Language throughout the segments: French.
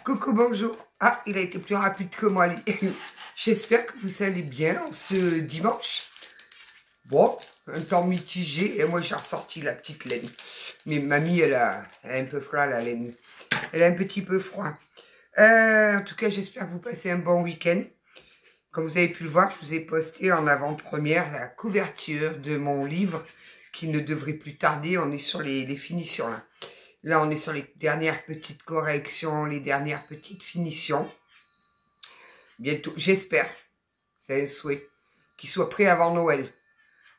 Coucou, bonjour. Ah, il a été plus rapide que moi, lui. J'espère que vous allez bien ce dimanche. Bon, un temps mitigé. Et moi, j'ai ressorti la petite laine. Mais mamie, elle a un peu froid, la laine. Elle a un petit peu froid. En tout cas, j'espère que vous passez un bon week-end. Comme vous avez pu le voir, je vous ai posté en avant-première la couverture de mon livre qui ne devrait plus tarder. On est sur les finitions, là. Là, on est sur les dernières petites corrections, les dernières petites finitions. Bientôt, j'espère, c'est un souhait, qu'il soit prêt avant Noël.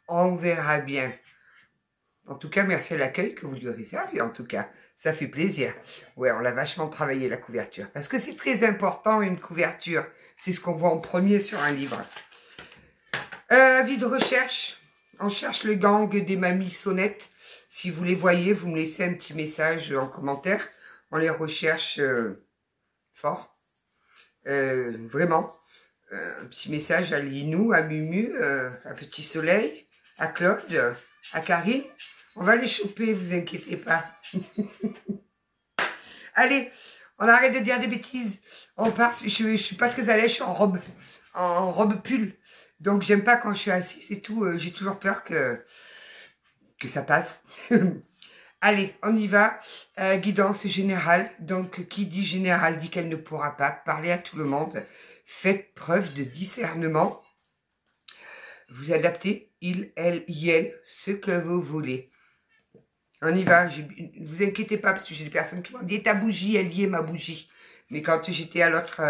On verra bien. En tout cas, merci à l'accueil que vous lui réservez, en tout cas. Ça fait plaisir. Ouais, on l'a vachement travaillé, la couverture. Parce que c'est très important, une couverture. C'est ce qu'on voit en premier sur un livre. Avis de recherche. On cherche le gang des mamies sonnettes. Si vous les voyez, vous me laissez un petit message en commentaire. On les recherche fort. Vraiment. Un petit message à Linou, à Mumu, à Petit Soleil, à Claude, à Karine. On va les choper, vous inquiétez pas. Allez, on arrête de dire des bêtises. On part, je suis pas très à l'aise, je suis en robe pull. Donc j'aime pas quand je suis assise et tout. J'ai toujours peur que ça passe. Allez, on y va. Guidance générale. Donc, qui dit générale dit qu'elle ne pourra pas parler à tout le monde. Faites preuve de discernement. Vous adaptez, il, elle, yel, ce que vous voulez. On y va. Ne vous inquiétez pas, parce que j'ai des personnes qui m'ont dit ta bougie, elle y est ma bougie. Mais quand j'étais à l'autre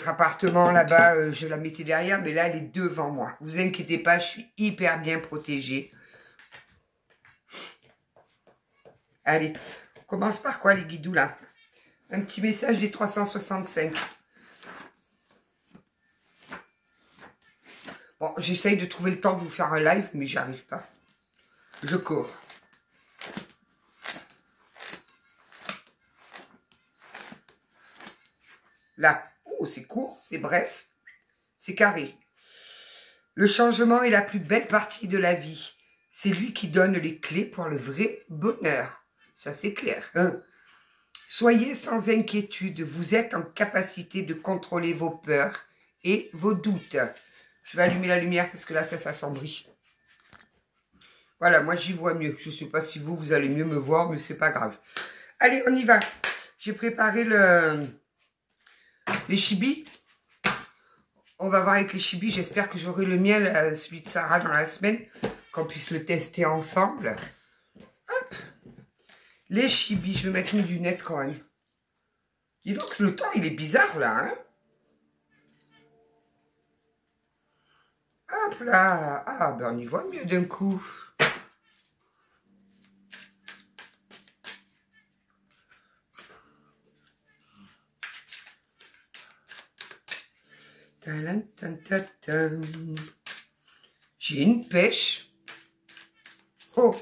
appartement là-bas, je la mettais derrière, mais là, elle est devant moi. Vous inquiétez pas, je suis hyper bien protégée. Allez, on commence par quoi les guidous là? Un petit message des 365. Bon, j'essaye de trouver le temps de vous faire un live, mais j'y arrive pas. Je cours. Là, oh, c'est court, c'est bref, c'est carré. Le changement est la plus belle partie de la vie. C'est lui qui donne les clés pour le vrai bonheur. Ça, c'est clair. Hein? Soyez sans inquiétude. Vous êtes en capacité de contrôler vos peurs et vos doutes. Je vais allumer la lumière parce que là, ça s'assombrit. Voilà, moi, j'y vois mieux. Je ne sais pas si vous allez mieux me voir, mais c'est pas grave. Allez, on y va. J'ai préparé les chibis. On va voir avec les chibis. J'espère que j'aurai le miel, celui de Sarah, dans la semaine, qu'on puisse le tester ensemble. Hop. Les chibis. Je vais mettre mes lunettes quand même. Dis donc, le temps, il est bizarre, là. Hein? Hop là. Ah, ben on y voit mieux d'un coup. J'ai une pêche. Oh.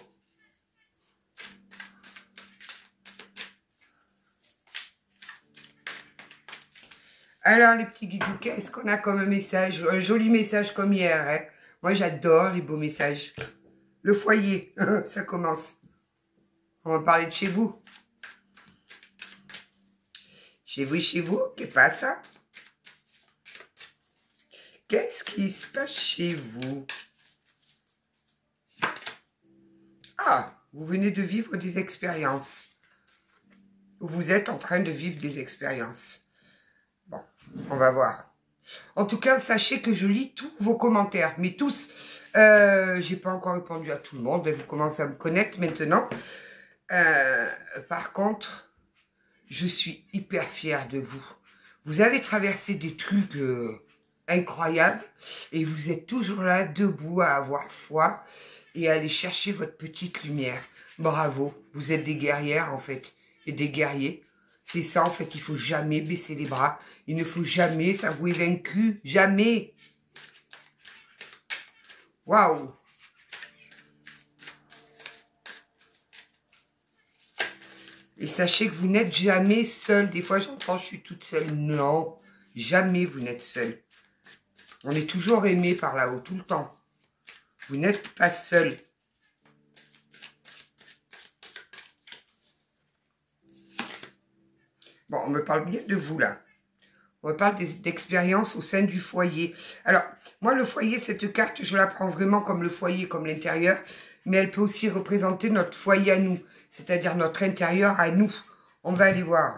Alors, les petits guidous, qu'est-ce qu'on a comme message? Un joli message comme hier. Hein? Moi, j'adore les beaux messages. Le foyer, ça commence. On va parler de chez vous. Chez vous, qu'est-ce passe? Qu'est-ce qui se passe chez vous? Ah, vous venez de vivre des expériences. Vous êtes en train de vivre des expériences. Bon, on va voir. En tout cas, sachez que je lis tous vos commentaires, mais tous. J'ai pas encore répondu à tout le monde. Vous commencez à me connaître maintenant. Par contre, je suis hyper fière de vous. Vous avez traversé des trucs incroyables et vous êtes toujours là, debout, à avoir foi et à aller chercher votre petite lumière. Bravo, vous êtes des guerrières en fait et des guerriers. C'est ça en fait, il faut jamais baisser les bras. Il ne faut jamais s'avouer vaincu, jamais. Waouh! Et sachez que vous n'êtes jamais seul. Des fois, j'entends, je suis toute seule. Non, jamais vous n'êtes seul. On est toujours aimé par là-haut, tout le temps. Vous n'êtes pas seul. Bon, on me parle bien de vous, là. On me parle d'expérience au sein du foyer. Alors, moi, le foyer, cette carte, je la prends vraiment comme le foyer, comme l'intérieur. Mais elle peut aussi représenter notre foyer à nous. C'est-à-dire notre intérieur à nous. On va aller voir.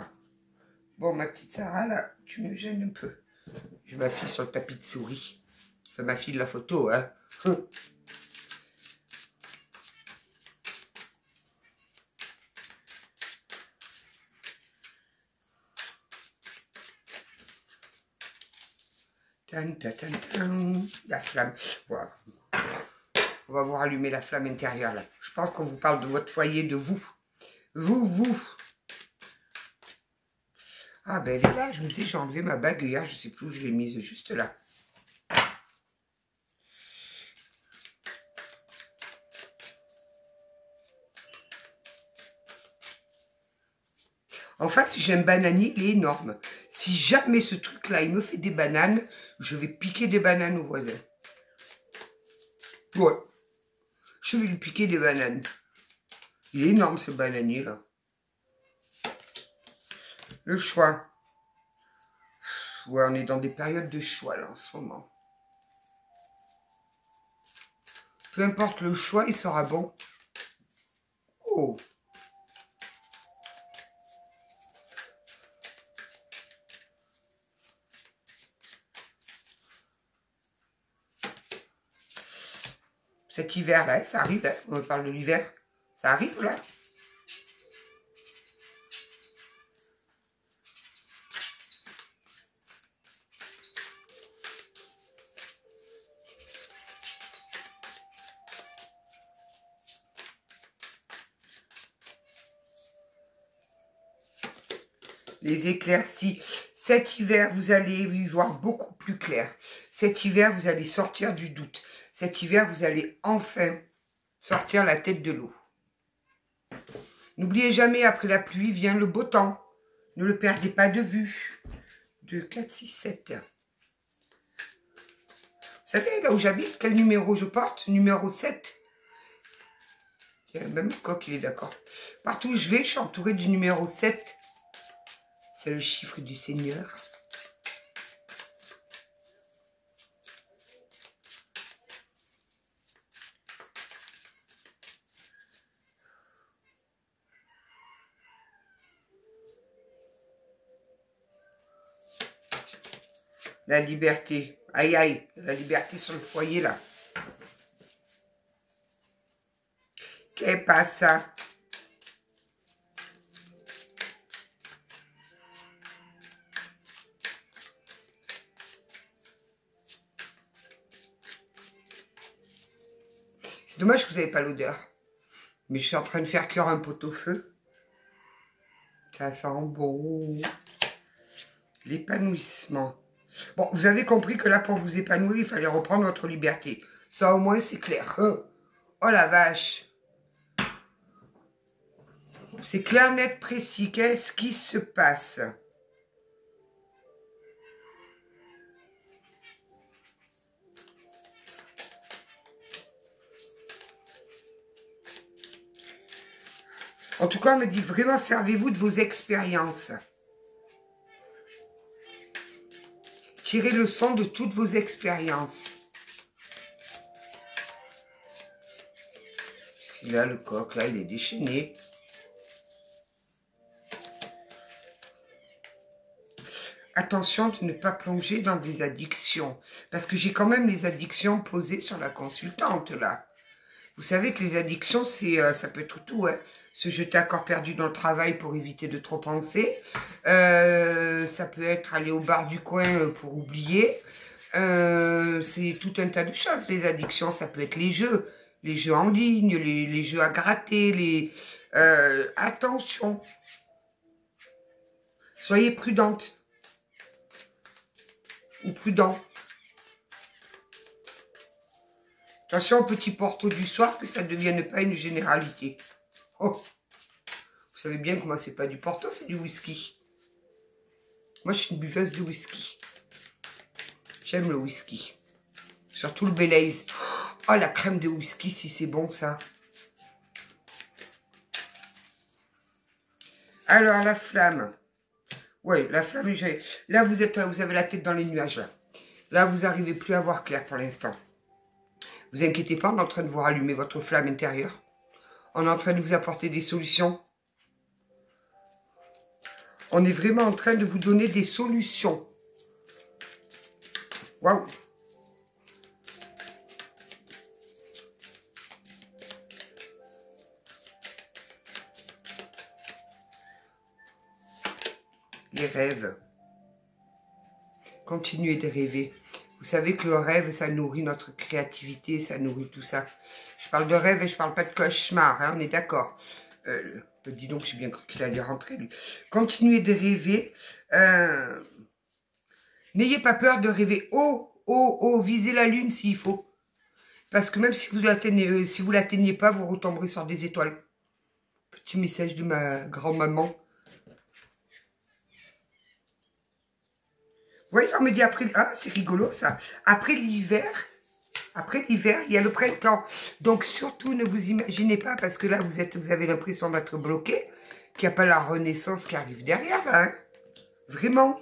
Bon, ma petite Sarah, là, tu me gênes un peu. J'ai ma fille sur le tapis de souris. Enfin, ma fille de la photo, hein. Tan, tan, tan, tan. La flamme. Wow. On va vous rallumer la flamme intérieure, là. Je pense qu'on vous parle de votre foyer, de vous. Vous. Ah, ben, elle est là. Je me dis, j'ai enlevé ma bague hier. Je ne sais plus où je l'ai mise. Juste là. En face, j'ai un bananier, il est énorme. Si jamais ce truc-là, il me fait des bananes, je vais piquer des bananes au voisin. Ouais. Je vais lui piquer des bananes. Il est énorme, ce bananier-là. Le choix. Ouais, on est dans des périodes de choix, là, en ce moment. Peu importe le choix, il sera bon. Oh. Cet hiver-là, ça arrive, hein. On parle de l'hiver. Ça arrive, là. Les éclaircies. Cet hiver, vous allez y voir beaucoup plus clair. Cet hiver, vous allez sortir du doute. Cet hiver, vous allez enfin sortir la tête de l'eau. N'oubliez jamais, après la pluie vient le beau temps. Ne le perdez pas de vue. 2, 4, 6, 7. Vous savez, là où j'habite, quel numéro je porte? Numéro 7. Même le coq, il est d'accord. Partout où je vais, je suis entourée du numéro 7. C'est le chiffre du Seigneur. La liberté. Aïe, aïe. La liberté sur le foyer, là. Qu'est-ce passa? C'est dommage que vous n'avez pas l'odeur. Mais je suis en train de faire cuire un pot-au-feu. Ça sent bon. L'épanouissement. Bon, vous avez compris que là, pour vous épanouir, il fallait reprendre votre liberté. Ça, au moins, c'est clair. Oh la vache. C'est clair, net, précis. Qu'est-ce qui se passe? En tout cas, on me dit vraiment, servez-vous de vos expériences. Tirez le son de toutes vos expériences. Si là, le coq, là, il est déchaîné. Attention de ne pas plonger dans des addictions. Parce que j'ai quand même les addictions posées sur la consultante, là. Vous savez que les addictions, ça peut être tout, hein. Se jeter à corps perdu dans le travail pour éviter de trop penser. Ça peut être aller au bar du coin pour oublier. C'est tout un tas de choses, les addictions. Ça peut être les jeux en ligne, les jeux à gratter, attention. Soyez prudente. Ou prudent. Attention au petit porto du soir, que ça ne devienne pas une généralité. Oh, vous savez bien que moi, c'est pas du porto, c'est du whisky. Moi, je suis une buveuse de whisky. J'aime le whisky. Surtout le Baileys. Oh, la crème de whisky, si c'est bon, ça. Alors, la flamme. Oui, la flamme, là, vous avez la tête dans les nuages, là. Là, vous n'arrivez plus à voir clair pour l'instant. Vous inquiétez pas, on est en train de vous rallumer votre flamme intérieure. On est en train de vous apporter des solutions. On est vraiment en train de vous donner des solutions. Waouh! Les rêves. Continuez de rêver. Vous savez que le rêve, ça nourrit notre créativité, ça nourrit tout ça. Je parle de rêve et je parle pas de cauchemar, hein, on est d'accord. Dis donc, j'ai bien cru qu'il allait rentrer, lui. Continuez de rêver. N'ayez pas peur de rêver haut, haut, haut. Visez la lune s'il faut. Parce que même si vous l'atteignez pas, vous retomberez sur des étoiles. Petit message de ma grand-maman. Oui, on me dit après... Ah, c'est rigolo ça. Après l'hiver, il y a le printemps. Donc surtout, ne vous imaginez pas, parce que là, vous avez l'impression d'être bloqué, qu'il n'y a pas la renaissance qui arrive derrière, là. Hein. Vraiment.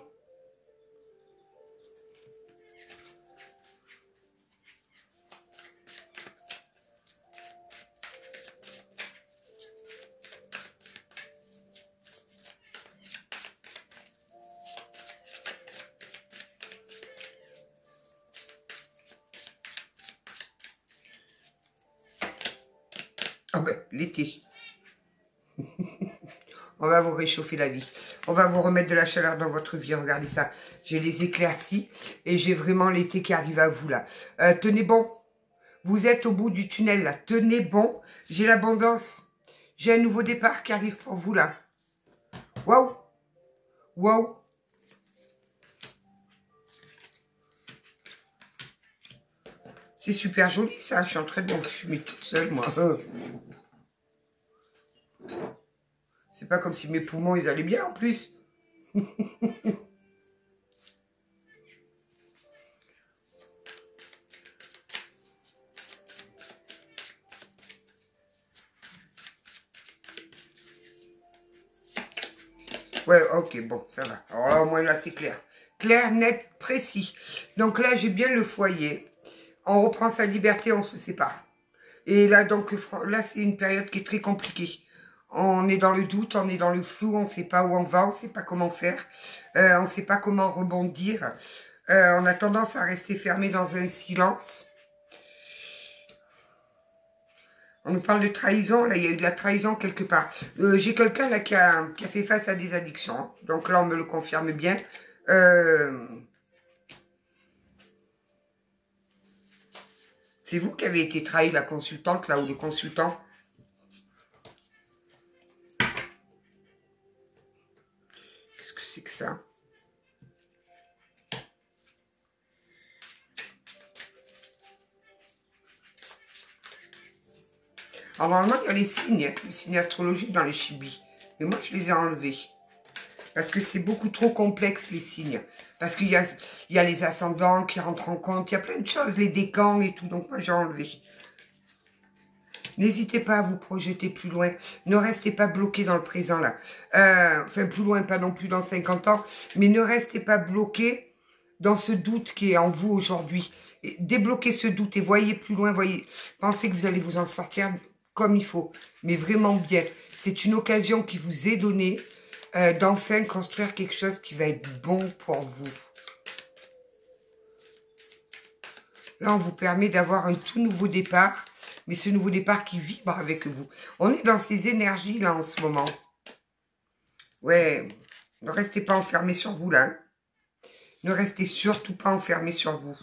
Ah ben, l'été. On va vous réchauffer la vie. On va vous remettre de la chaleur dans votre vie. Regardez ça. J'ai les éclaircies et j'ai vraiment l'été qui arrive à vous là. Tenez bon. Vous êtes au bout du tunnel là. Tenez bon. J'ai l'abondance. J'ai un nouveau départ qui arrive pour vous là. Waouh. Waouh. C'est super joli ça. Je suis en train de m'en fumer toute seule moi. C'est pas comme si mes poumons, ils allaient bien en plus. Ouais, ok, bon, ça va. Alors là, au moins, là, c'est clair. Clair, net, précis. Donc là, j'ai bien le foyer. On reprend sa liberté, on se sépare. Et là, donc, là, c'est une période qui est très compliquée. On est dans le doute, on est dans le flou, on ne sait pas où on va, on ne sait pas comment faire, on ne sait pas comment rebondir. On a tendance à rester fermé dans un silence. On nous parle de trahison, là il y a eu de la trahison quelque part. J'ai quelqu'un là qui a fait face à des addictions, hein. Donc là on me le confirme bien. C'est vous qui avez été trahi, la consultante là, ou le consultant. Qu'est-ce que c'est que ça? Alors normalement il y a les signes astrologiques dans les chibis. Mais moi je les ai enlevés. Parce que c'est beaucoup trop complexe, les signes. Parce qu'il y a les ascendants qui rentrent en compte. Il y a plein de choses, les décans et tout. Donc, moi, j'ai enlevé. N'hésitez pas à vous projeter plus loin. Ne restez pas bloqué dans le présent, là. Enfin, plus loin, pas non plus dans 50 ans. Mais ne restez pas bloqué dans ce doute qui est en vous aujourd'hui. Débloquez ce doute et voyez plus loin. Pensez que vous allez vous en sortir comme il faut. Mais vraiment bien. C'est une occasion qui vous est donnée. D'enfin construire quelque chose qui va être bon pour vous. Là, on vous permet d'avoir un tout nouveau départ, mais ce nouveau départ qui vibre avec vous. On est dans ces énergies, là, en ce moment. Ouais, ne restez pas enfermés sur vous, là. Hein. Ne restez surtout pas enfermés sur vous.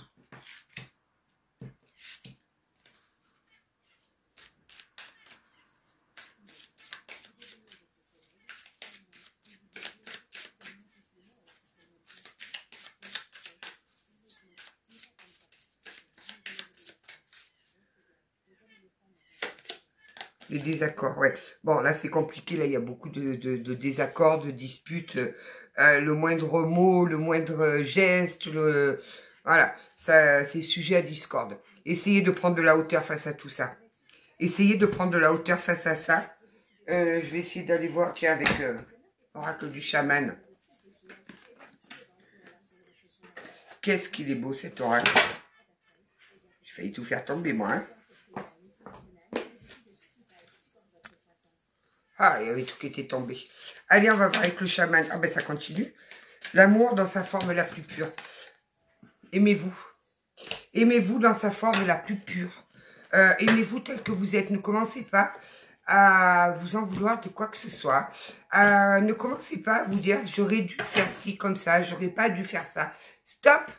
Les désaccords, ouais. Bon, là, c'est compliqué. Là, il y a beaucoup de désaccords, de disputes. Le moindre mot, le moindre geste, voilà, ça, c'est sujet à discorde. Essayez de prendre de la hauteur face à tout ça. Essayez de prendre de la hauteur face à ça. Je vais essayer d'aller voir, tiens, avec l'oracle du chaman. Qu'est-ce qu'il est beau cet oracle. J'ai failli tout faire tomber moi. Hein. Ah, il y avait tout qui était tombé. Allez, on va voir avec le chaman. Ah ben ça continue. L'amour dans sa forme la plus pure. Aimez-vous. Aimez-vous dans sa forme la plus pure. Aimez-vous tel que vous êtes. Ne commencez pas à vous en vouloir de quoi que ce soit. Ne commencez pas à vous dire j'aurais dû faire ci comme ça, j'aurais pas dû faire ça. Stop.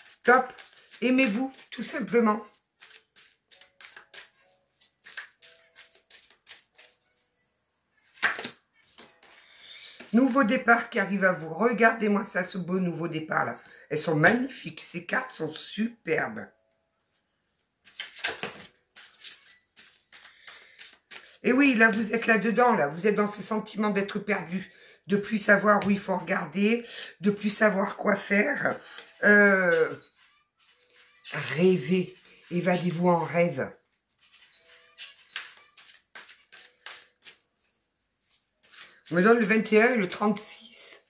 Stop. Aimez-vous tout simplement. Nouveau départ qui arrive à vous. Regardez-moi ça, ce beau nouveau départ là. Elles sont magnifiques. Ces cartes sont superbes. Et oui, là, vous êtes là-dedans, là. Vous êtes dans ce sentiment d'être perdu, de plus savoir où il faut regarder, de plus savoir quoi faire. Rêvez. Évadez-vous en rêve. On me donne le 21 et le 36.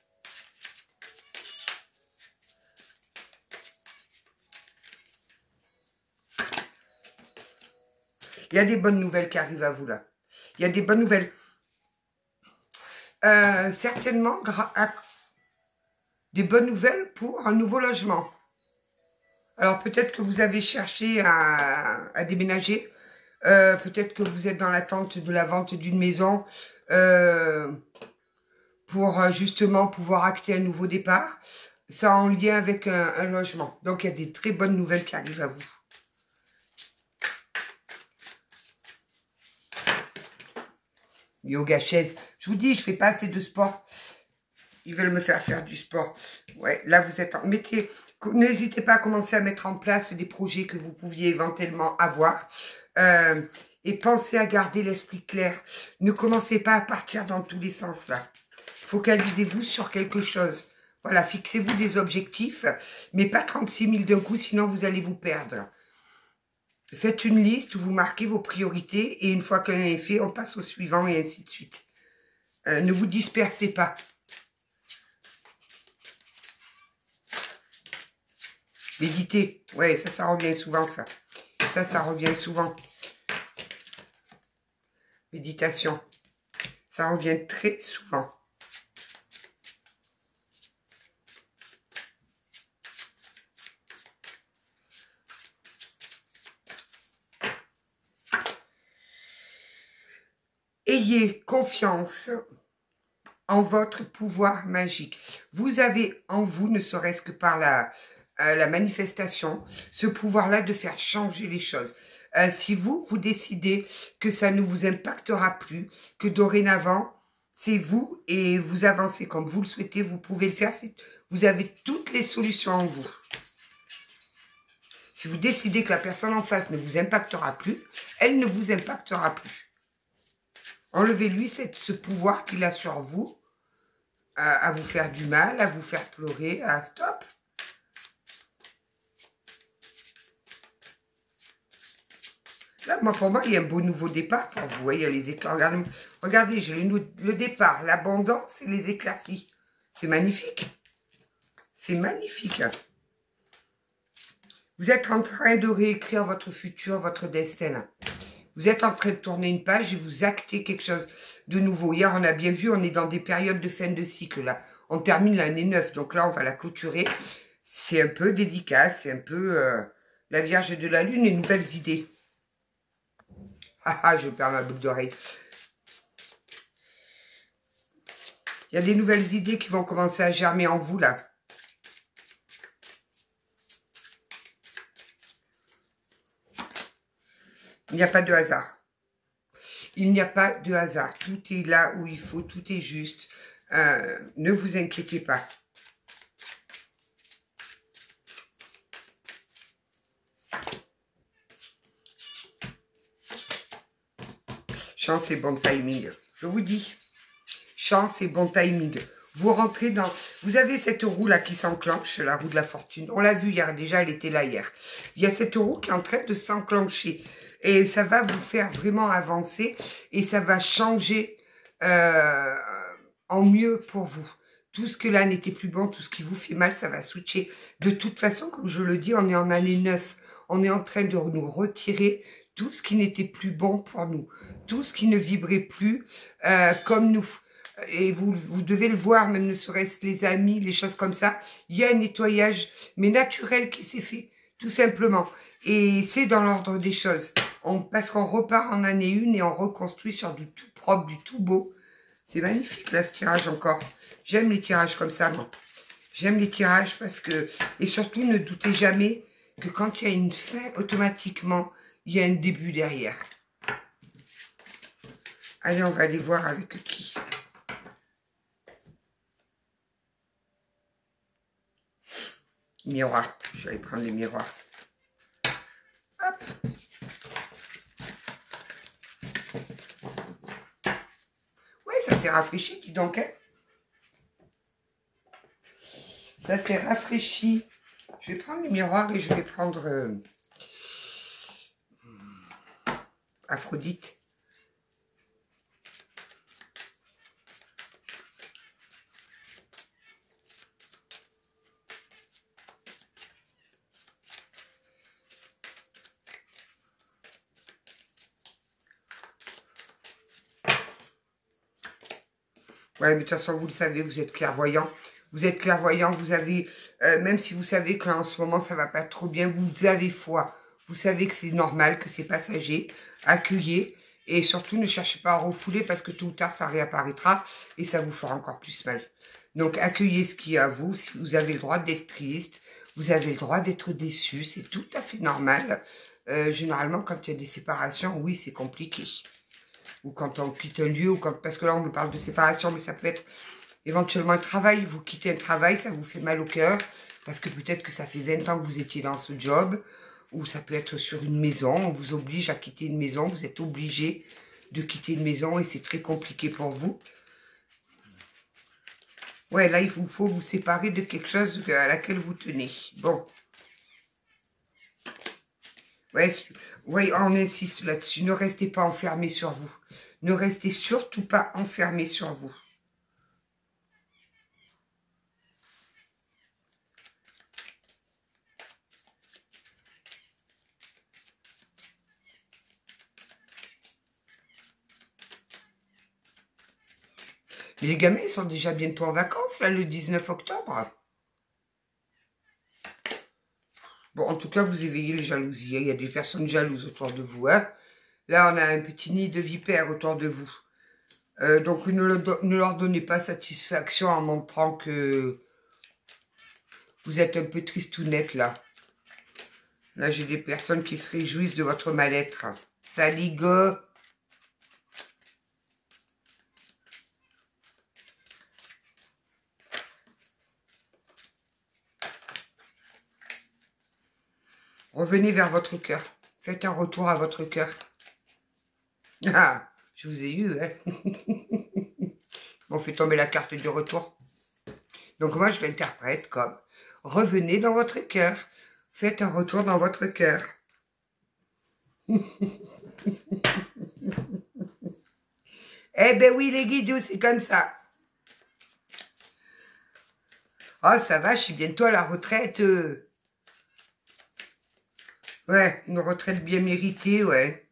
Il y a des bonnes nouvelles qui arrivent à vous, là. Il y a des bonnes nouvelles. Certainement, des bonnes nouvelles pour un nouveau logement. Alors, peut-être que vous avez cherché à déménager. Peut-être que vous êtes dans l'attente de la vente d'une maison pour justement pouvoir acter un nouveau départ. Ça en lien avec un logement. Donc, il y a des très bonnes nouvelles qui arrivent à vous. Yoga chaise. Je vous dis, je fais pas assez de sport. Ils veulent me faire du sport. Ouais, là, vous êtes... N'hésitez pas à commencer à mettre en place des projets que vous pouviez éventuellement avoir. Et pensez à garder l'esprit clair. Ne commencez pas à partir dans tous les sens, là. Focalisez-vous sur quelque chose. Voilà, fixez-vous des objectifs, mais pas 36 000 d'un coup, sinon vous allez vous perdre. Faites une liste où vous marquez vos priorités et une fois qu'un est fait, on passe au suivant et ainsi de suite. Ne vous dispersez pas. Méditez. Ouais, ça revient souvent, ça. Ça revient souvent. Méditation. Ça revient très souvent. Ayez confiance en votre pouvoir magique. Vous avez en vous, ne serait-ce que par la manifestation, ce pouvoir-là de faire changer les choses. Si vous décidez que ça ne vous impactera plus, que dorénavant, c'est vous et vous avancez comme vous le souhaitez, vous pouvez le faire. Vous avez toutes les solutions en vous. Si vous décidez que la personne en face ne vous impactera plus, elle ne vous impactera plus. Enlevez-lui ce pouvoir qu'il a sur vous, à vous faire du mal, à vous faire pleurer, à stop. Là, moi, pour moi, il y a un beau nouveau départ pour vous. Vous voyez, les éclats. Regardez, j'ai le départ, l'abondance et les éclaircies. C'est magnifique. C'est magnifique. Vous êtes en train de réécrire votre futur, votre destin. Vous êtes en train de tourner une page et vous actez quelque chose de nouveau. Hier, on a bien vu, on est dans des périodes de fin de cycle, là. On termine l'année 9, donc là, on va la clôturer. C'est un peu délicat, c'est un peu la Vierge de la Lune et nouvelles idées. Ah ah, je perds ma boucle d'oreille. Il y a des nouvelles idées qui vont commencer à germer en vous, là. Il n'y a pas de hasard. Il n'y a pas de hasard. Tout est là où il faut, tout est juste. Ne vous inquiétez pas. Chance et bon timing. Je vous dis. Chance et bon timing. Vous rentrez dans... Vous avez cette roue là qui s'enclenche, la roue de la fortune. On l'a vu hier, déjà, elle était là hier. Il y a cette roue qui est en train de s'enclencher. Et ça va vous faire vraiment avancer. Et ça va changer en mieux pour vous. Tout ce que là n'était plus bon, tout ce qui vous fait mal, ça va switcher. De toute façon, comme je le dis, on est en année 9. On est en train de nous retirer tout ce qui n'était plus bon pour nous. Tout ce qui ne vibrait plus comme nous. Et vous devez le voir, même ne serait-ce les amis, les choses comme ça. Il y a un nettoyage, mais naturel qui s'est fait, tout simplement. Et c'est dans l'ordre des choses. Parce qu'on repart en année 1 et on reconstruit sur du tout propre, du tout beau. C'est magnifique là ce tirage encore. J'aime les tirages comme ça, moi. J'aime les tirages parce que... Et surtout, ne doutez jamais que quand il y a une fin, automatiquement, il y a un début derrière. Allez, on va aller voir avec qui. Miroir. Je vais aller prendre les miroirs. Hop. Ouais, ça s'est rafraîchi, dis donc, hein. Ça s'est rafraîchi. Je vais prendre les miroirs et je vais prendre Aphrodite. Ouais, mais de toute façon, vous le savez, vous êtes clairvoyant. Vous êtes clairvoyant, vous avez, même si vous savez que là, en ce moment, ça va pas trop bien, vous avez foi. Vous savez que c'est normal, que c'est passager. Accueillez. Et surtout, ne cherchez pas à refouler parce que tôt ou tard, ça réapparaîtra et ça vous fera encore plus mal. Donc, accueillez ce qui est à vous. Si vous avez le droit d'être triste, vous avez le droit d'être déçu. C'est tout à fait normal. Généralement, quand il y a des séparations, oui, c'est compliqué. Ou quand on quitte un lieu, ou quand, parce que là, on me parle de séparation, mais ça peut être éventuellement un travail. Vous quittez un travail, ça vous fait mal au cœur, parce que peut-être que ça fait 20 ans que vous étiez dans ce job, ou ça peut être sur une maison, on vous oblige à quitter une maison, vous êtes obligé de quitter une maison, et c'est très compliqué pour vous. Ouais, là, il vous faut vous séparer de quelque chose à laquelle vous tenez. Bon. Ouais, on insiste là-dessus. Ne restez pas enfermé sur vous. Ne restez surtout pas enfermé sur vous. Mais les gamins, ils sont déjà bientôt en vacances, là, le 19 octobre. Bon, en tout cas, vous éveillez les jalousies. Hein. Il y a des personnes jalouses autour de vous. Hein. Là, on a un petit nid de vipères autour de vous. Donc, ne leur donnez pas satisfaction en montrant que vous êtes un peu tristounette, là. Là, j'ai des personnes qui se réjouissent de votre mal-être. Saligo. Revenez vers votre cœur. Faites un retour à votre cœur. Ah, je vous ai eu, hein. On fait tomber la carte du retour. Donc moi, je l'interprète comme revenez dans votre cœur. Faites un retour dans votre cœur. Eh ben oui, les guidoux, c'est comme ça. Oh, ça va, je suis bientôt à la retraite. Ouais, une retraite bien méritée, ouais.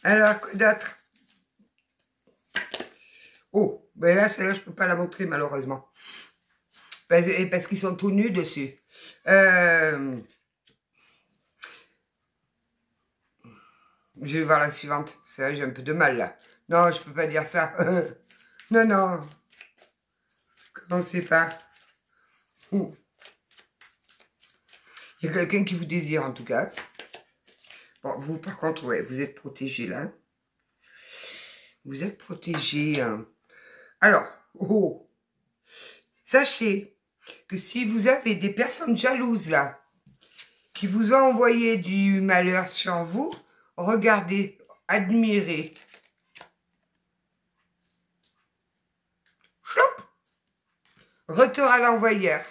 Alors, quoi d'autre? Oh, ben là, celle-là, je peux pas la montrer, malheureusement. Parce qu'ils sont tout nus dessus. Je vais voir la suivante. C'est vrai, j'ai un peu de mal, là. Non, je peux pas dire ça. Non, non. Commencez pas. Il y a quelqu'un qui vous désire, en tout cas. Bon, vous, par contre, ouais, vous êtes protégé, là. Vous êtes protégé. Hein. Alors, oh, sachez que si vous avez des personnes jalouses, là, qui vous ont envoyé du malheur sur vous, regardez, admirez. Chlop! Retour à l'envoyeur.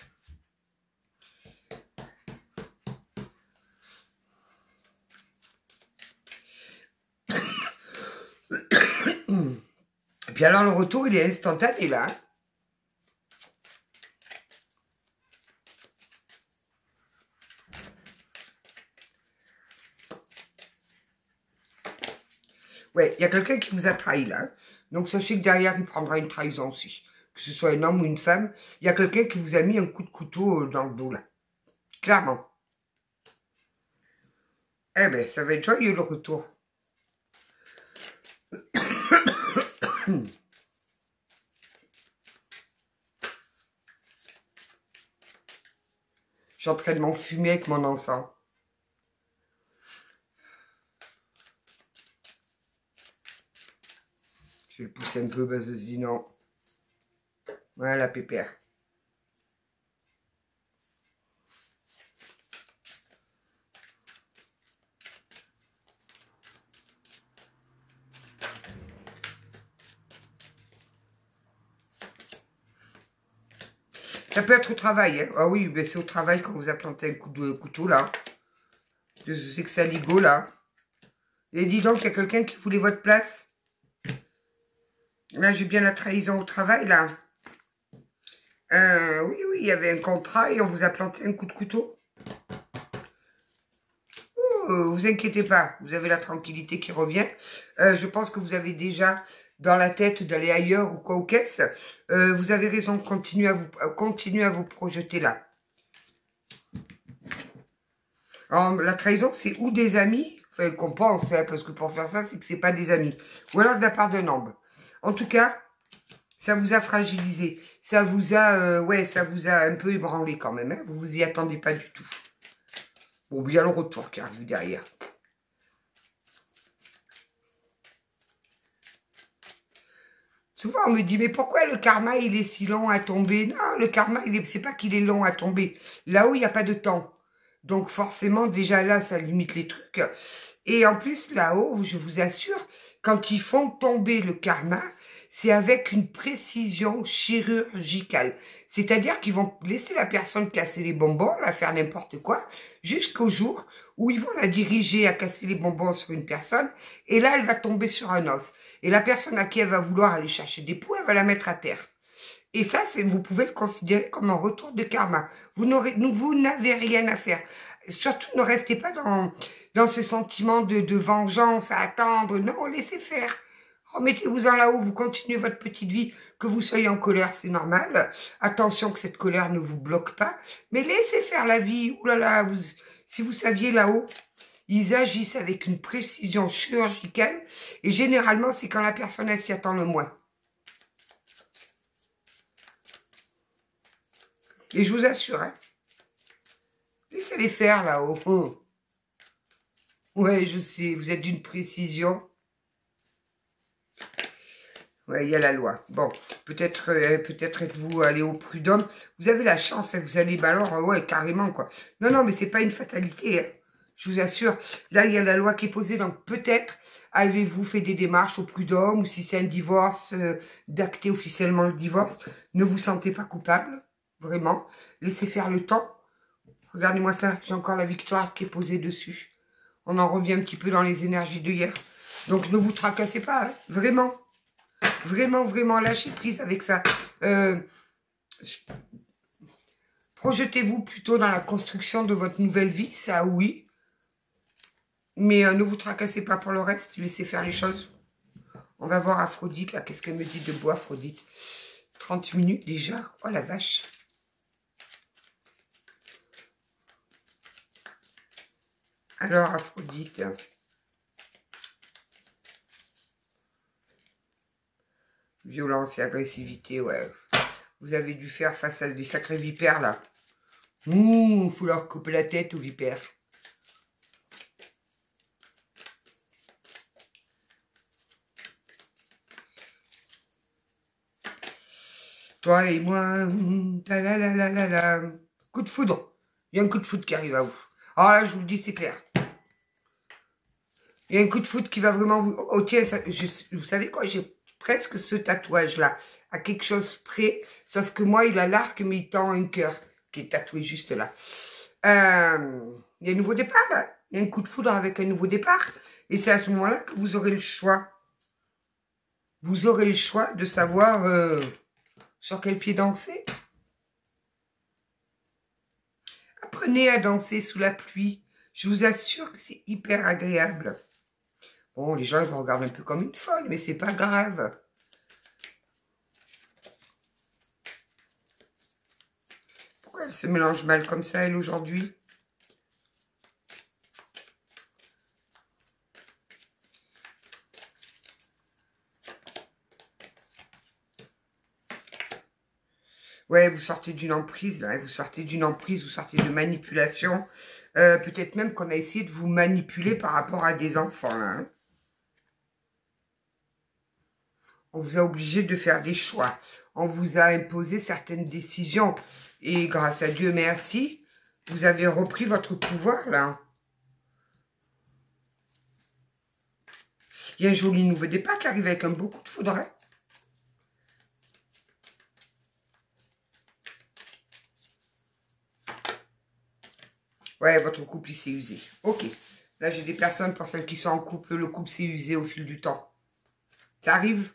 Puis alors, le retour, il est instantané, là. Hein. Ouais, il y a quelqu'un qui vous a trahi, là. Donc, sachez que derrière, il prendra une trahison aussi. Que ce soit un homme ou une femme, il y a quelqu'un qui vous a mis un coup de couteau dans le dos, là. Clairement. Eh ben, ça va être joyeux, le retour. Je suis en train de m'enfumer avec mon encens. Je vais le pousser un peu, Bazosi, non. Voilà, pépère. Ça peut être au travail, hein. Ah oui, c'est au travail quand vous a planté un coup de couteau, là. Je sais que ça ligo, là. Et dis donc, il y a quelqu'un qui voulait votre place. Là, j'ai bien la trahison au travail, là. Oui, oui, il y avait un contrat et on vous a planté un coup de couteau. Vous inquiétez pas, vous avez la tranquillité qui revient. Je pense que vous avez déjà dans la tête d'aller ailleurs ou quoi aux caisses. Vous avez raison, continuez à vous projeter là. Alors, la trahison, c'est ou des amis, enfin qu'on pense, hein, parce que pour faire ça, c'est que c'est pas des amis. Ou alors de la part d'un homme. En tout cas, ça vous a fragilisé. Ça vous a, ouais, ça vous a un peu ébranlé quand même. Hein, vous vous y attendez pas du tout. Bon, bien le retour qui arrive derrière. Souvent, on me dit, mais pourquoi le karma, il est si long à tomber? Non, le karma, c'est pas qu'il est long à tomber. Là-haut, il n'y a pas de temps. Donc, forcément, déjà là, ça limite les trucs. Et en plus, là-haut, je vous assure, quand ils font tomber le karma, c'est avec une précision chirurgicale. C'est-à-dire qu'ils vont laisser la personne casser les bonbons, la faire n'importe quoi, jusqu'au jour où ils vont la diriger à casser les bonbons sur une personne, et là, elle va tomber sur un os. Et la personne à qui elle va vouloir aller chercher des poux, elle va la mettre à terre. Et ça, vous pouvez le considérer comme un retour de karma. Vous n'avez rien à faire. Surtout, ne restez pas dans ce sentiment de vengeance à attendre. Non, laissez faire. Remettez-vous en là-haut, vous continuez votre petite vie. Que vous soyez en colère, c'est normal. Attention que cette colère ne vous bloque pas. Mais laissez faire la vie. Ouh là là, si vous saviez là-haut, ils agissent avec une précision chirurgicale. Et généralement, c'est quand la personne, elle s'y attend le moins. Et je vous assure, hein, laissez-les faire là-haut. Oh. Ouais, je sais, vous êtes d'une précision. Ouais, il y a la loi. Bon, peut-être êtes-vous allé au prud'homme. Vous avez la chance, hein, vous allez, bah alors, ouais, carrément, quoi. Non, non, mais c'est pas une fatalité, hein, je vous assure. Là, il y a la loi qui est posée, donc peut-être avez-vous fait des démarches au prud'homme, ou si c'est un divorce, d'acter officiellement le divorce, ne vous sentez pas coupable, vraiment. Laissez faire le temps. Regardez-moi ça, j'ai encore la victoire qui est posée dessus. On en revient un petit peu dans les énergies de hier. Donc ne vous tracassez pas, hein, vraiment. Vraiment, vraiment, lâchez prise avec ça. Projetez-vous plutôt dans la construction de votre nouvelle vie, ça oui. Mais ne vous tracassez pas pour le reste, laissez faire les choses. On va voir Aphrodite, là, qu'est-ce qu'elle me dit de beau, Aphrodite. 30 minutes déjà, oh la vache. Alors, Aphrodite. Violence et agressivité, ouais. Vous avez dû faire face à des sacrés vipères, là. Il faut leur couper la tête aux vipères. Toi et moi, la la la la la la. Coup de foudre. Il y a un coup de foudre qui arrive à vous. Alors là, je vous le dis, c'est clair. Il y a un coup de foudre qui va vraiment vous... Oh tiens, vous savez quoi, j'ai presque ce tatouage-là, à quelque chose près, sauf que moi, il a l'arc, mais il tend un cœur, qui est tatoué juste là. Il y a un nouveau départ, là. Il y a un coup de foudre avec un nouveau départ. Et c'est à ce moment-là que vous aurez le choix. vous aurez le choix de savoir sur quel pied danser. Apprenez à danser sous la pluie. Je vous assure que c'est hyper agréable. Bon, les gens ils vont regarder un peu comme une folle, mais c'est pas grave. Pourquoi elle se mélange mal comme ça, elle, aujourd'hui? Ouais, vous sortez d'une emprise, là, vous sortez d'une emprise, vous sortez de manipulation. Peut-être même qu'on a essayé de vous manipuler par rapport à des enfants, là. Hein. On vous a obligé de faire des choix. On vous a imposé certaines décisions. Et grâce à Dieu, merci, vous avez repris votre pouvoir, là. Il y a un joli nouveau départ qui arrive avec un beau coup de foudre, hein. Ouais, votre couple, il s'est usé. Ok. Là, j'ai des personnes, pour celles qui sont en couple, le couple s'est usé au fil du temps. Ça arrive?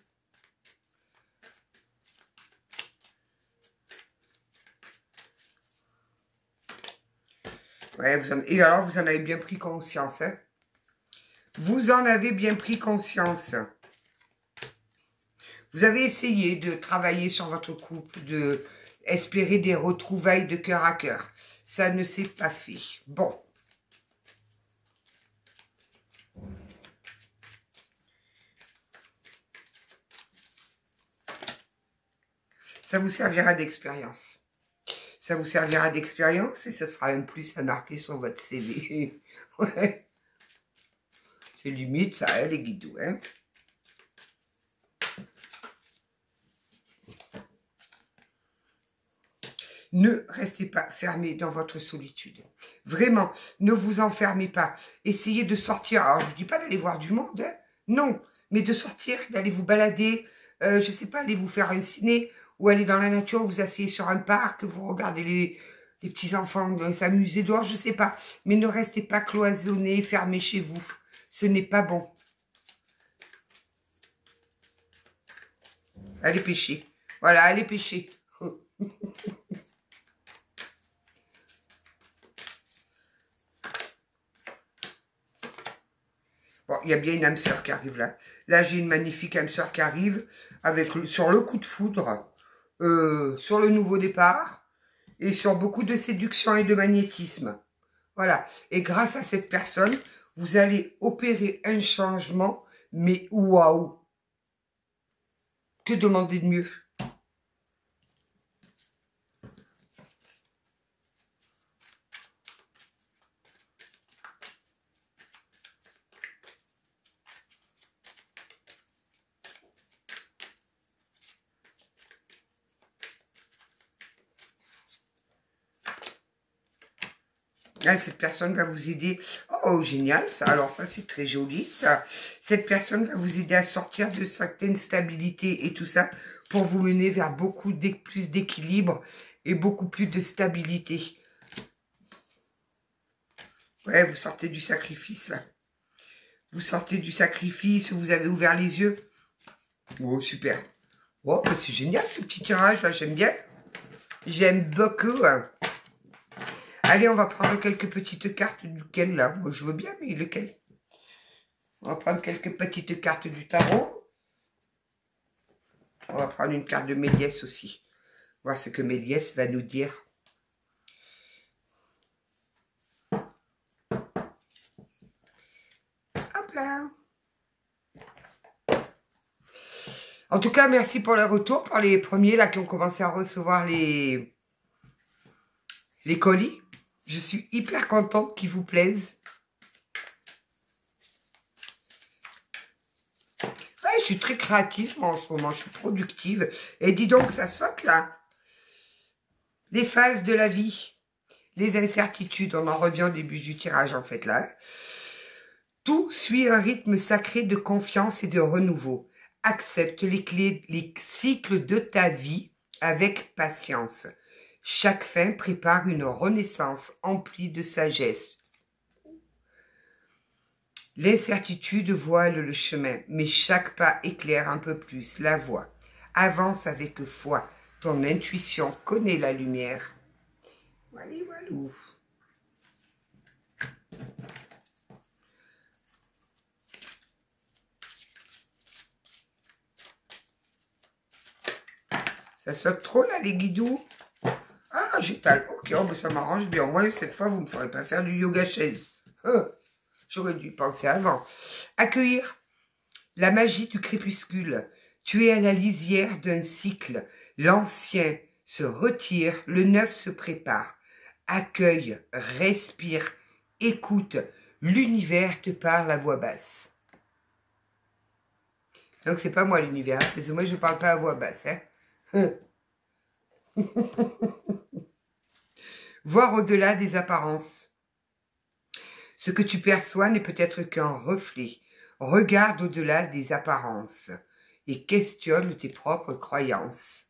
Ouais, et alors, vous en avez bien pris conscience, hein? Vous en avez bien pris conscience. Vous avez essayé de travailler sur votre couple, de espérer des retrouvailles de cœur à cœur. Ça ne s'est pas fait. Bon. Ça vous servira d'expérience. Ça vous servira d'expérience et ça sera un plus à marquer sur votre CV. Ouais. C'est limite ça, hein, les guidoux, hein. Ne restez pas fermé dans votre solitude. Vraiment, ne vous enfermez pas. Essayez de sortir. Alors, je ne vous dis pas d'aller voir du monde, hein. Non, mais de sortir, d'aller vous balader, je ne sais pas, aller vous faire un ciné, ou aller dans la nature, vous asseyez sur un parc, vous regardez les petits-enfants s'amuser dehors, je ne sais pas. Mais ne restez pas cloisonnés, fermés chez vous. Ce n'est pas bon. Allez pêcher. Voilà, allez pêcher. Bon, il y a bien une âme sœur qui arrive là. Là, j'ai une magnifique âme sœur qui arrive avec, sur le coup de foudre, sur le nouveau départ et sur beaucoup de séduction et de magnétisme. Voilà. Et grâce à cette personne, vous allez opérer un changement, mais waouh! Que demander de mieux? Là, cette personne va vous aider. Oh, génial, ça. Alors, ça, c'est très joli, ça. Cette personne va vous aider à sortir de certaines stabilités et tout ça pour vous mener vers beaucoup plus d'équilibre et beaucoup plus de stabilité. Ouais, vous sortez du sacrifice, là. Vous sortez du sacrifice, vous avez ouvert les yeux. Oh, super. Oh, c'est génial, ce petit tirage, là. J'aime bien. J'aime beaucoup, hein. Allez, on va prendre quelques petites cartes duquel, là. Moi, je veux bien, mais lequel? On va prendre quelques petites cartes du tarot. On va prendre une carte de Méliès aussi. Voir ce que Méliès va nous dire. Hop là. En tout cas, merci pour le retour, pour les premiers, là, qui ont commencé à recevoir les colis. Je suis hyper contente qu'ils vous plaisent. Ouais, je suis très créative moi, en ce moment, je suis productive. Et dis donc, ça saute là. Les phases de la vie, les incertitudes, on en revient au début du tirage en fait là. Tout suit un rythme sacré de confiance et de renouveau. Accepte les cycles de ta vie avec patience. Chaque fin prépare une renaissance emplie de sagesse. L'incertitude voile le chemin, mais chaque pas éclaire un peu plus la voie. Avance avec foi, ton intuition connaît la lumière. Voilà, voilà. Ça saute trop là, les guidous? Ah, j'étale. Ok, oh, ça m'arrange bien. Moi, cette fois, vous ne me ferez pas faire du yoga chaise. J'aurais dû penser avant. Accueillir la magie du crépuscule. Tu es à la lisière d'un cycle. L'ancien se retire, le neuf se prépare. Accueille, respire, écoute. L'univers te parle à voix basse. Donc, c'est pas moi l'univers, parce que moi, je ne parle pas à voix basse. Hein. Voir au-delà des apparences. Ce que tu perçois n'est peut-être qu'un reflet. Regarde au-delà des apparences et questionne tes propres croyances.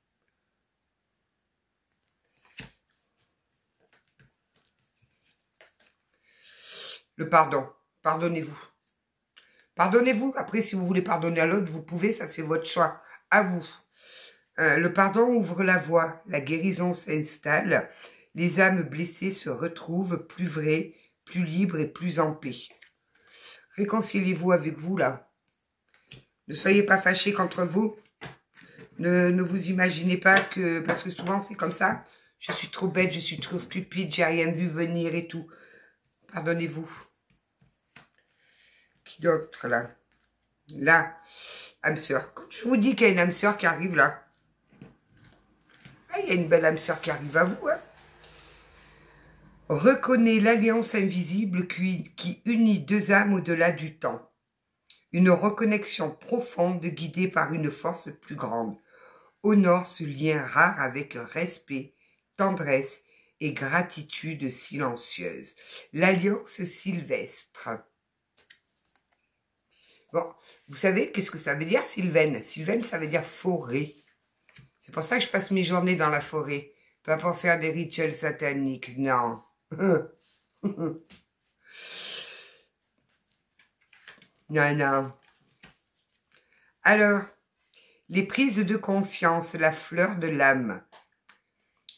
Le pardon. Pardonnez-vous. Pardonnez-vous. Après, si vous voulez pardonner à l'autre, vous pouvez. Ça, c'est votre choix. À vous. Le pardon ouvre la voie. La guérison s'installe. Les âmes blessées se retrouvent plus vraies, plus libres et plus en paix. Réconciliez-vous avec vous, là. Ne soyez pas fâchés contre vous. Ne vous imaginez pas que... Parce que souvent, c'est comme ça. Je suis trop bête, je suis trop stupide, j'ai rien vu venir et tout. Pardonnez-vous. Qui d'autre, là? Là, âme sœur. Quand je vous dis qu'il y a une âme sœur qui arrive, là. Ah, il y a une belle âme sœur qui arrive à vous, hein. Reconnais l'alliance invisible qui unit deux âmes au-delà du temps. Une reconnexion profonde guidée par une force plus grande. Honore ce lien rare avec respect, tendresse et gratitude silencieuse. L'alliance sylvestre. Bon, vous savez qu'est-ce que ça veut dire sylvaine? Sylvaine, ça veut dire forêt. C'est pour ça que je passe mes journées dans la forêt. Pas pour faire des rituels sataniques, non. Non, non. Alors, les prises de conscience, la fleur de l'âme.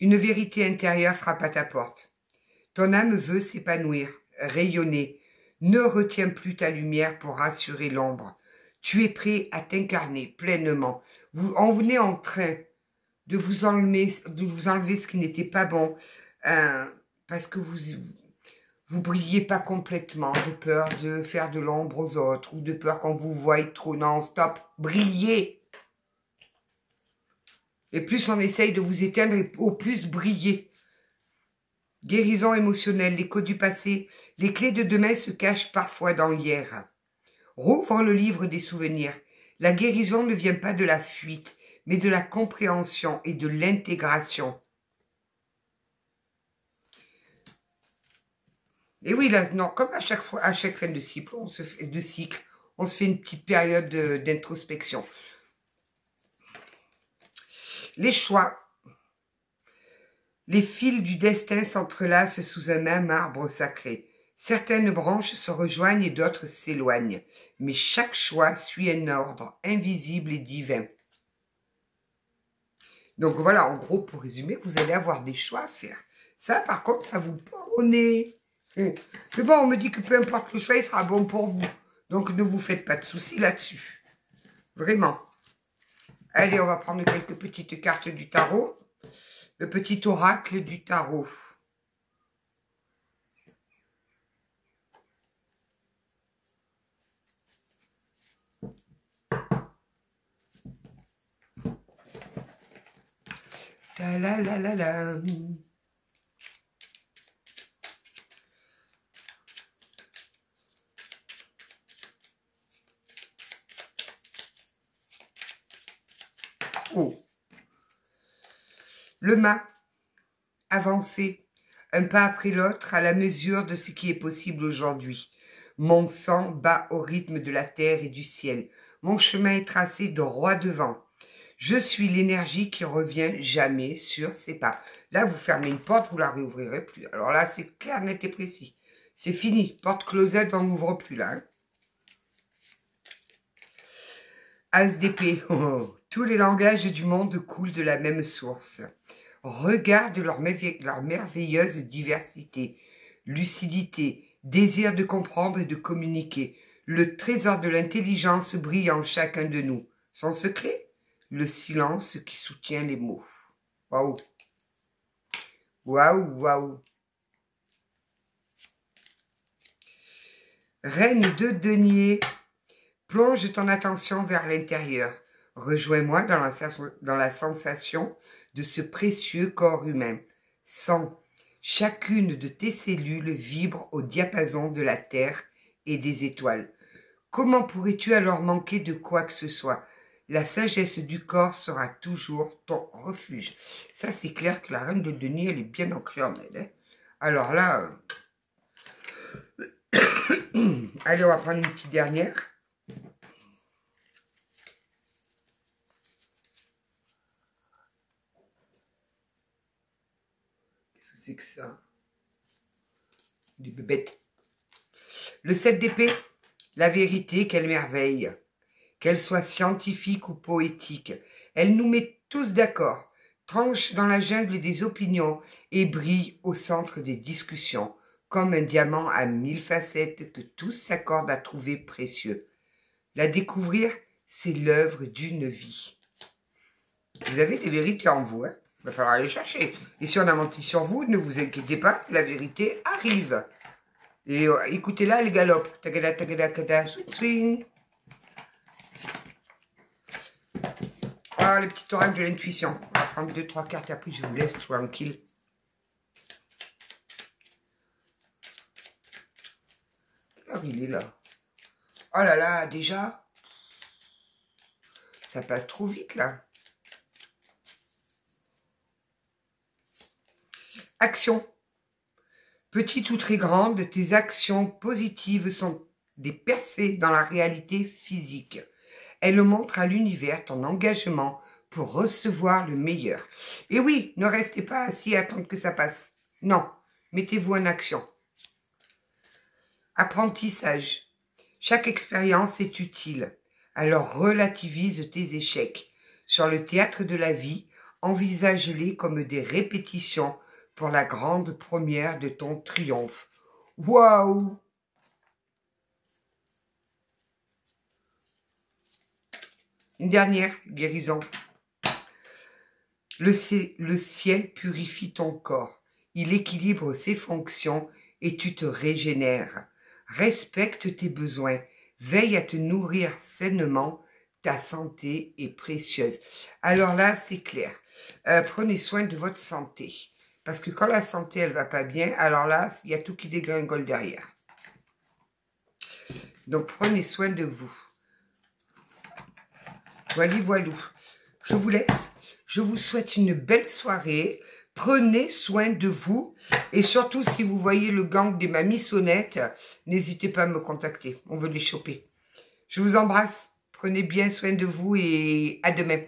Une vérité intérieure frappe à ta porte. Ton âme veut s'épanouir, rayonner. Ne retiens plus ta lumière pour rassurer l'ombre. Tu es prêt à t'incarner pleinement. On venait en train de vous enlever ce qui n'était pas bon, parce que vous brillez pas complètement, de peur de faire de l'ombre aux autres, ou de peur qu'on vous voie trop. Non, stop, brillez. Et plus on essaye de vous éteindre, et au plus briller. Guérison émotionnelle, l'écho du passé, les clés de demain se cachent parfois dans hier. Rouvre le livre des souvenirs. La guérison ne vient pas de la fuite, mais de la compréhension et de l'intégration. Et oui, là, non, comme à chaque fois, à chaque fin de cycle, on se fait une petite période d'introspection. Les choix. Les fils du destin s'entrelacent sous un même arbre sacré. Certaines branches se rejoignent et d'autres s'éloignent. Mais chaque choix suit un ordre invisible et divin. Donc voilà, en gros, pour résumer, vous allez avoir des choix à faire. Ça, par contre, ça vous pend au nez. Mais bon, on me dit que peu importe le choix, il sera bon pour vous. Donc ne vous faites pas de soucis là-dessus. Vraiment. Allez, on va prendre quelques petites cartes du tarot. Le petit oracle du tarot. Ta la la la la. Oh. Le mât, avancer, un pas après l'autre à la mesure de ce qui est possible aujourd'hui. Mon sang bat au rythme de la terre et du ciel. Mon chemin est tracé droit devant. Je suis l'énergie qui revient jamais sur ses pas. Là, vous fermez une porte, vous la réouvrirez plus. Alors là, c'est clair, net et précis. C'est fini. Porte closette, on n'ouvre plus là. Hein. As d'épée. Oh, tous les langages du monde coulent de la même source. Regarde leur merveilleuse diversité, lucidité, désir de comprendre et de communiquer. Le trésor de l'intelligence brille en chacun de nous. Son secret? Le silence qui soutient les mots. Waouh! Waouh, waouh! Reine de denier, plonge ton attention vers l'intérieur. Rejoins-moi dans la sensation de ce précieux corps humain. Sens, chacune de tes cellules vibre au diapason de la terre et des étoiles. Comment pourrais-tu alors manquer de quoi que ce soit? La sagesse du corps sera toujours ton refuge. Ça, c'est clair que la reine de denier, elle est bien ancrée en elle. Hein. Alors là... Allez, on va prendre une petite dernière. Qu'est-ce que c'est que ça? Des bébêtes. Le 7 d'épée, la vérité, quelle merveille. Qu'elle soit scientifique ou poétique, elle nous met tous d'accord, tranche dans la jungle des opinions et brille au centre des discussions, comme un diamant à 1000 facettes que tous s'accordent à trouver précieux. La découvrir, c'est l'œuvre d'une vie. Vous avez des vérités en vous, hein? Il va falloir aller chercher. Et si on a menti sur vous, ne vous inquiétez pas, la vérité arrive. Et écoutez-la, elle galope. Tagada, tagada, tagada, swing. Ah, le petit oracle de l'intuition. On va prendre 2-3 cartes et après je vous laisse tranquille. Quelle heure il est là? Oh là là, déjà? Ça passe trop vite là. Action. Petite ou très grande, tes actions positives sont des percées dans la réalité physique. Elles montrent à l'univers ton engagement pour recevoir le meilleur. Et oui, ne restez pas assis à attendre que ça passe. Non, mettez-vous en action. Apprentissage. Chaque expérience est utile. Alors relativise tes échecs. Sur le théâtre de la vie, envisage-les comme des répétitions pour la grande première de ton triomphe. Waouh! Une dernière, guérison. Le ciel purifie ton corps. Il équilibre ses fonctions et tu te régénères. Respecte tes besoins. Veille à te nourrir sainement. Ta santé est précieuse. Alors là, c'est clair. Prenez soin de votre santé. Parce que quand la santé, elle va pas bien, alors là, il y a tout qui dégringole derrière. Donc, prenez soin de vous. Voilà, voilou. Je vous laisse. Je vous souhaite une belle soirée. Prenez soin de vous. Et surtout, si vous voyez le gang des mamies sonnettes, n'hésitez pas à me contacter. On veut les choper. Je vous embrasse. Prenez bien soin de vous et à demain.